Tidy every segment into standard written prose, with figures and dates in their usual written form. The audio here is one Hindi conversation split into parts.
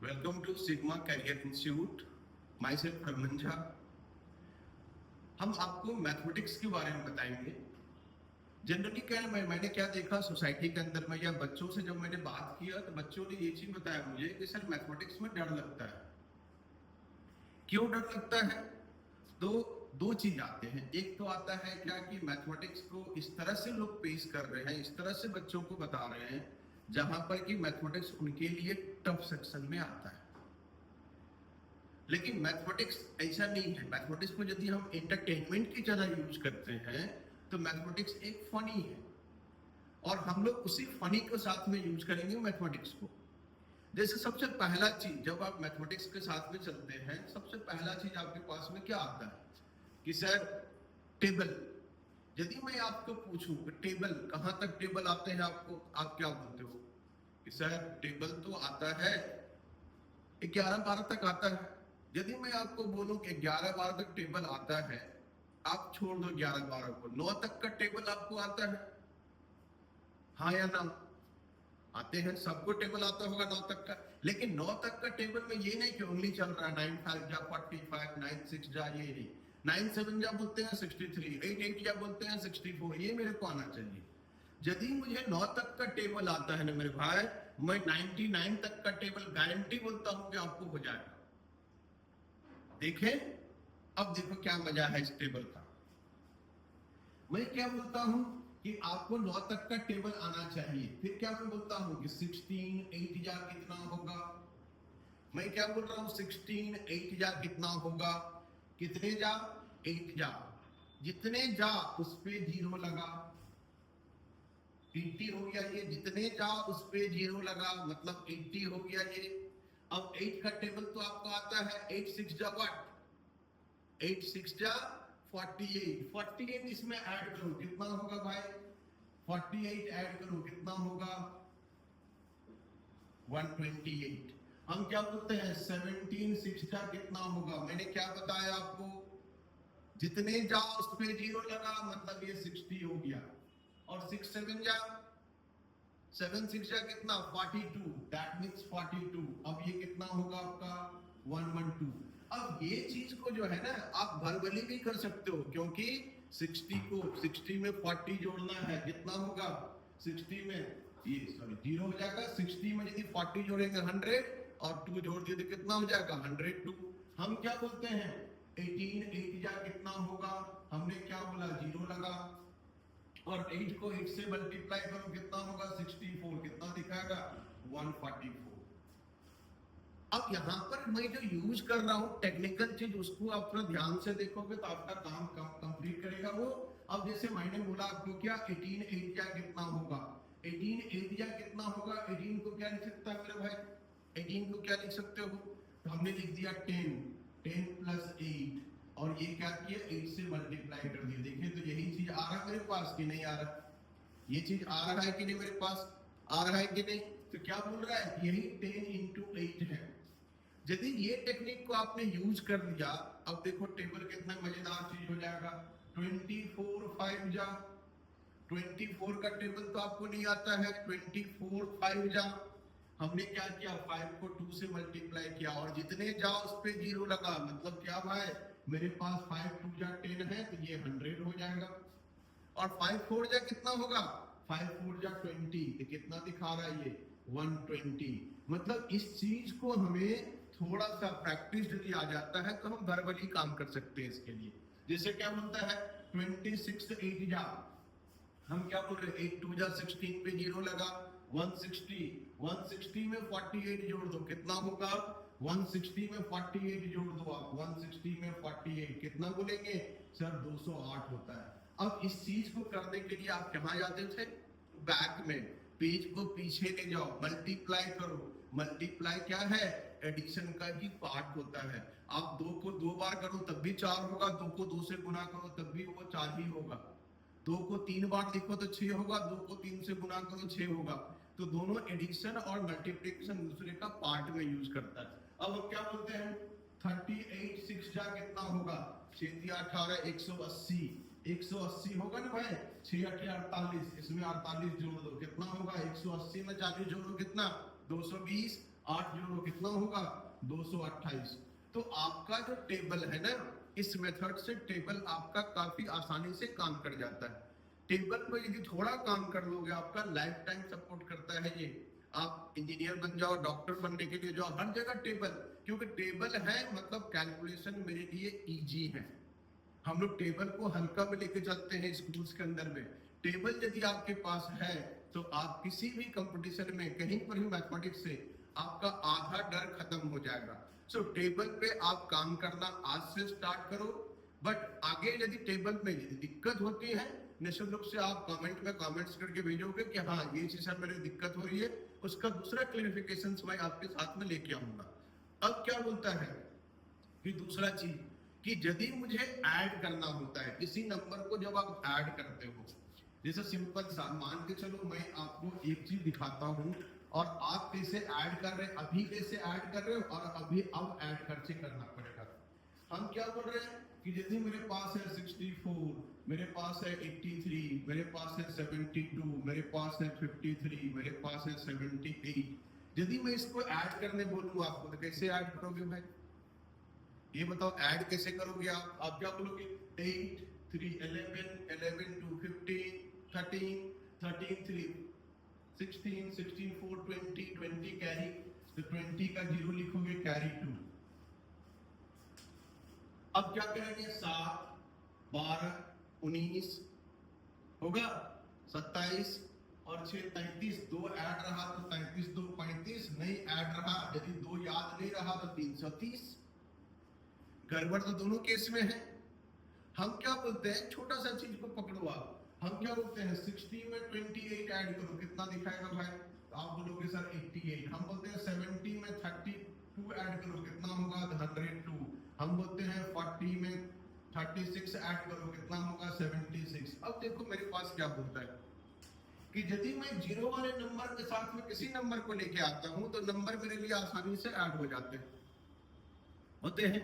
Welcome to Sigma Career Institute. Myself Raman Jha. हम आपको मैथमेटिक्स के बारे में बताएंगे। जनरली क्या है, मैंने क्या देखा सोसाइटी के अंदर में या बच्चों से जब मैंने बात किया तो बच्चों ने ये चीज बताया मुझे कि सर मैथमेटिक्स में डर लगता है। क्यों डर लगता है? तो दो चीज आते हैं। एक तो आता है क्या कि मैथमेटिक्स को इस तरह से लोग पेश कर रहे हैं, इस तरह से बच्चों को बता रहे हैं जहां पर कि मैथमेटिक्स उनके लिए टफ सेक्शन में आता है। लेकिन मैथमेटिक्स ऐसा नहीं है। मैथमेटिक्स को यदि हम एंटरटेनमेंट की तरह यूज करते हैं तो मैथमेटिक्स एक फनी है और हम लोग उसी फनी के साथ में यूज करेंगे मैथमेटिक्स को। जैसे सबसे पहला चीज, जब आप मैथमेटिक्स के साथ में चलते हैं, सबसे पहला चीज आपके पास में क्या आता है कि सर टेबल। यदि मैं आपको पूछूं कि टेबल कहां तक टेबल आते हैं आपको, आप क्या बोलते हो कि सर टेबल तो आता है 11-12 तक आता है। यदि मैं आपको बोलूं कि 11-12 तक टेबल आता है, आप छोड़ दो 11-12 को, 9 तक का टेबल आपको आता है? हाँ या ना? आते हैं, सबको टेबल आता होगा 9 तक का। लेकिन 9 तक का टेबल में ये नहीं कि उंगली चल रहा है 9 5 जा 45, 9 6 जा, ये नहीं। 9 7 जा बोलते हैं 63, 8 8 जा बोलते हैं 64। ये मेरे को आना चाहिए। यदि मुझे 9 तक का टेबल आता है ना मेरे भाई, मैं 99 तक का टेबल गारंटी बोलता हूं कि आपको हो जाएगा। देखें, अब देखो क्या मजा है इस टेबल का। मैं क्या बोलता हूं कि आपको 9 तक का टेबल आना चाहिए। फिर क्या मैं बोलता हूं कि 16 8 जा कितना होगा। मैं क्या बोल रहा हूं, 16 8 जा कितना होगा। कितने जा? 8 जा। जितने जा उस पे जीरो लगा, 80 हो गया ये। जितने जा उस पे जीरो लगा, मतलब 80 हो गया ये। अब 8 का टेबल तो आपको आता है, 8 6 जा व्हाट, 8 6 जा 48। 48 इसमें ऐड करो, कितना होगा भाई? 48 ऐड करो, कितना होगा? 128। हम क्या बोलते हैं, 17 6 जा कितना होगा? मैंने क्या बताया आपको, जितने जा उस पे जीरो लगा, मतलब ये 60 हो गया। और 6 7 जा, 7 6 जा कितना? 42, दैट मीन्स 42। अब ये कितना होगा आपका? 112। अब ये चीज को जो है ना, आप वर्बली भी कर सकते हो, क्योंकि 60 को 60 में 40 जोड़ना है, कितना होगा? 60 में ये सॉरी जीरो हो जाएगा। 60 में यदि 40 जोड़ेंगे 100 और 2 जोड़ दिए तो कितना हो जाएगा? 102। हम क्या बोलते हैं, 18 8 जा कितना होगा? हमने क्या बोला, जीरो लगा। और 8 को 8 से मल्टीप्लाई करो, कितना होगा? 64। कितना दिखाएगा? 144। अब यहाँ पर मैं जो यूज कर रहा हूँ टेक्निकल चीज, उसको आप थोड़ा ध्यान से देखोगे तो आपका काम कंप्लीट करेगा वो। अब जैसे मैंने बोला आपको क्या, 18 8 जा कितना होगा? 18 8 जा कितना होगा? 18 को क्या लिख सकता है मेरे भाई? 18 को क्या लिख सकते हो? तो हमने लिख दिया 10, 10 प्लस 8, और ये क्या किया, 8 से मल्टीप्लाई कर दिया। देखिए तो यही चीज आ रहा है मेरे पास कि नहीं आ रहा? ये चीज आ रहा है कि नहीं मेरे पास? आ रहा है कि नहीं? तो क्या बोल रहा है, यही 10 इंटू 8 है। यदि ये टेक्निक को आपने यूज कर लिया, अब देखो टेबल कितना मजेदार चीज हो जाएगा। 24 5 जा, 24 का टेबल तो आपको नहीं आता है। 24 5 जा, हमने क्या किया, 5 को 2 से मल्टीप्लाई किया और जितने जा उस पे जीरो लगा, मतलब क्या भाई, मेरे पास 5 2 जा 10 है तो ये 100 हो जाएगा। और 5 4 जा कितना होगा? 5 4 जा 20, तो कितना दिखा रहा है ये? 120। मतलब इस चीज को हमें थोड़ा सा प्रैक्टिस यदि आ जाता है तो हम वर्बली काम कर सकते हैं इसके लिए। जैसे क्या बोलता है, 26 8 जा, हम क्या बोल रहे हैं, 8 2 जा 16 पे जीरो लगा, 160। 160 में 48 जोड़ दो, कितना होगा? 160 में 48 जोड़ दो आप, 160 में 48 कितना बोलेंगे सर? 208 होता है। अब इस चीज को करने के लिए आप कहाँ जाते थे? बैक में, पेज को पीछे ले जाओ, मल्टीप्लाई करो। मल्टीप्लाई क्या है? एडिशन का ही पार्ट होता है। आप 2 को 2 बार करो तब भी 4 होगा, 2 को 2 से गुना करो तब भी वो 4 ही होगा। 2 को 3 बार लिखो तो 6 होगा, 2 को 3 से गुना करो 6 होगा। तो दोनों एडिशन और मल्टीप्लिकेशन दूसरे का पार्ट में यूज करता है। अब हम क्या बोलते हैं, 38 6 जा कितना होगा? 6 18 180। 180 होगा ना भाई, 6 8 48, इसमें 48 जोड़ दो, कितना होगा? 180 में 40 जोड़ो, कितना? 220। 8 जोड़ो कितना होगा 228। तो आपका जो टेबल है ना, इस मेथड से टेबल आपका काफी आसानी से काम कर जाता है। टेबल को यदि थोड़ा काम कर लोगे, आपका लाइफ टाइम सपोर्ट करता है ये। आप इंजीनियर बन जाओ, डॉक्टर बनने के लिए जाओ, हर जगह टेबल, क्योंकि टेबल है मतलब कैलकुलेशन मेरे लिए इजी है। हम लोग टेबल को हल्का में लेके चलते हैं स्कूल्स के अंदर में। टेबल यदि आपके पास है तो आप किसी भी कंपटीशन में कहीं पर भी मैथमेटिक्स से आपका आधा डर खत्म हो जाएगा। सो टेबल पे आप काम करना आज से स्टार्ट करो। बट आगे यदि टेबल में यदि दिक्कत होती है, निश्चित रूप से आप कमेंट में कमेंट्स करके भेजोगे कि हाँ ये चीज है मेरी दिक्कत हो रही है, उसका दूसरा क्लेरिफिकेशन मैं आपके साथ में लेके आऊंगा। अब क्या बोलता है कि दूसरा चीज कि यदि मुझे ऐड करना होता है किसी नंबर को, जब आप ऐड करते हो, जैसे सिंपल सा मान के चलो मैं आपको एक चीज दिखाता हूँ और आप कैसे ऐड कर रहे हैं, अभी कैसे ऐड कर रहे हो और अभी अब ऐड कैसे करना पड़ेगा। हम क्या बोल रहे हैं कि यदि मेरे पास है 64, मेरे पास है 83, मेरे पास है 72, मेरे पास है 53, मेरे पास है 78, यदि मैं इसको ऐड करने बोलूँ आपको तो कैसे ऐड करोगे भाई, ये बताओ ऐड कैसे करोगे आप क्या बोलोगे 8 3 11 11 2 15 13 13 3 16 16 4 20 20 कैरी, तो 20 का 0 लिखोगे, कैरी 2। अब क्या करेंगे 7 12 19 होगा 27 और 6 33, 2 ऐड रहा तो 33 2 35, नहीं ऐड रहा, यदि 2 याद नहीं रहा तो 330। गड़बड़ तो दोनों केस में है। हम क्या बोलते हैं, छोटा सा चीज को पकड़ो आप, हम क्या बोलते हैं 60 में 28 ऐड करो, कितना दिखाएगा भाई, तो आप बोलोगे सर 88। हम बोलते हैं 70 में 32 ऐड करो, कितना होगा 102। हम बोलते हैं 40 में 36 ऐड करो, कितना होगा 76। अब देखो मेरे पास क्या बोलता है कि यदि मैं जीरो वाले नंबर के साथ में किसी नंबर को लेके आता हूं तो नंबर मेरे लिए आसानी से ऐड हो जाते होते हैं।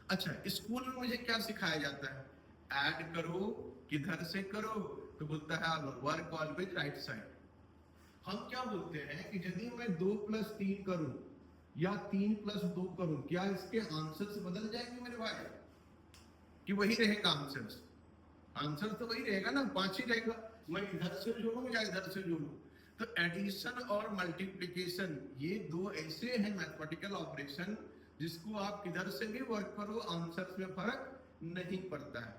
अच्छा, स्कूल में मुझे क्या सिखाया जाता है, ऐड करो, किधर से करो, तो बोलता है वर्क ऑलवेज राइट साइड। हम क्या बोलते हैं कि यदि मैं 2 + 3 करूं या 3 + 2 करूं, क्या इसके आंसर्स बदल जाएंगे मेरे भाई, कि वही रहेगा आंसर्स? आंसर तो वही रहेगा ना, 5 ही रहेगा। मैं इधर से जोड़ूं या इधर से जोड़ूं, तो एडिशन और मल्टीप्लिकेशन ये दो ऐसे हैं मैथमेटिकल ऑपरेशन जिसको आप किधर से भी वर्क करो आंसर्स में फर्क नहीं पड़ता है।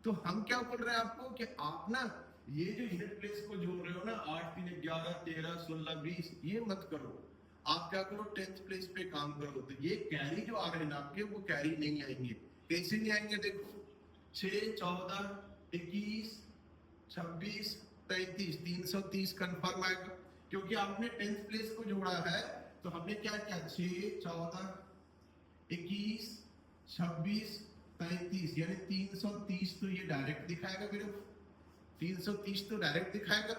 तो हम क्या बोल रहे हैं आपको कि आप ना ये जो यूनिट प्लेस को जोड़ रहे हो ना 8 3 11 13 16 20, ये मत करो। आप क्या करो 10th प्लेस पे काम करो, तो ये कैरी जो आ रहे हैं ना आपके, वो कैरी नहीं आएंगे। कैसे नहीं आएंगे, देखो 6 14 21 26 33, 330 कंफर्म आएगा, क्योंकि आपने 10th प्लेस को जोड़ा है। तो हमने क्या किया 6 14 21 26 35, यानी 330 तो ये डायरेक्ट दिखाएगा मेरे को, 330 तो डायरेक्ट दिखाएगा।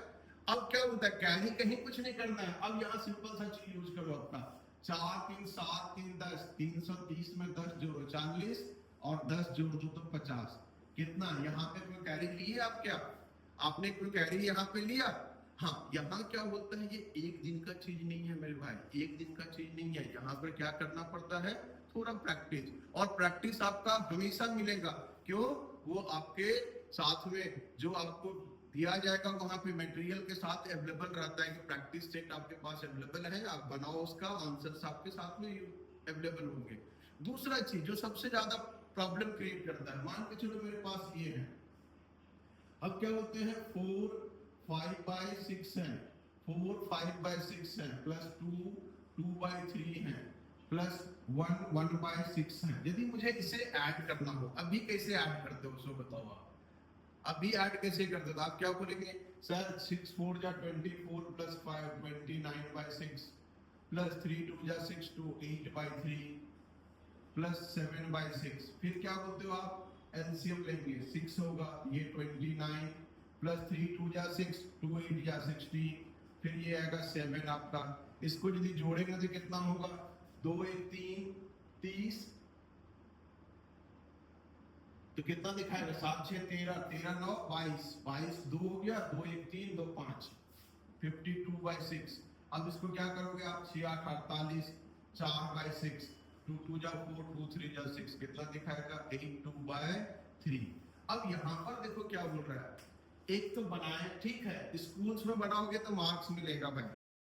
अब क्या होता है, कैरी कहीं कुछ नहीं करना है। अब यहाँ सिंपल सा चीज यूज करो अपना, 4 3 7 3 10, 330 में 10 जोड़ो 40 और 10 जोड़ दो तो 50, कितना, यहाँ पे कोई कैरी लिए आप, क्या आपने कोई कैरी यहाँ पे लिया? हाँ, यहाँ क्या बोलता है, ये एक दिन का चीज नहीं है मेरे भाई, एक दिन का चीज नहीं है। यहाँ पर क्या करना पड़ता है, थोड़ा प्रैक्टिस, और प्रैक्टिस आपका हमेशा मिलेगा। क्यों? वो आपके साथ में जो आपको दिया जाएगा वहां पे मटेरियल के साथ अवेलेबल रहता है कि प्रैक्टिस सेट आपके पास अवेलेबल है, आप बनाओ, उसका आंसर्स आपके साथ में अवेलेबल होंगे। दूसरा चीज जो सबसे ज्यादा प्रॉब्लम क्रिएट करता है, मान के चलो मेरे पास ये है, अब क्या बोलते हैं 4 5/6 है, 4 5/6 है, +2 2/3 है, +1 1/6 है। यदि मुझे इसे ऐड करना हो, अभी कैसे ऐड करते हो सो बताओ आप, अभी ऐड कैसे करते हो? आप क्या बोलेंगे, सर 6 4 जा 24 +5 29/6 +3 2 जा 6 2 8/3 +7/6। फिर क्या बोलते हो आप, एलसीएम लेंगे, 6 होगा ये 29 +3 2 जा 6 2 8 जा 16, फिर ये आएगा 7 आपका। इसको यदि जोड़ेंगे तो कितना होगा, 2 1 3 30, तो कितना दिखाएगा 7 6 13 13 9 22 22 2 हो गया, 2 1 3 2 5 52/6। अब इसको क्या करोगे आप, 6 8 48, 4/6, 2 2 जा 4, 2 3 जा 6, कितना दिखाएगा 82/3। अब यहाँ पर देखो क्या बोल रहा है, एक तो बनाए, ठीक है स्कूल्स में बनाओगे तो मार्क्स मिलेगा भाई,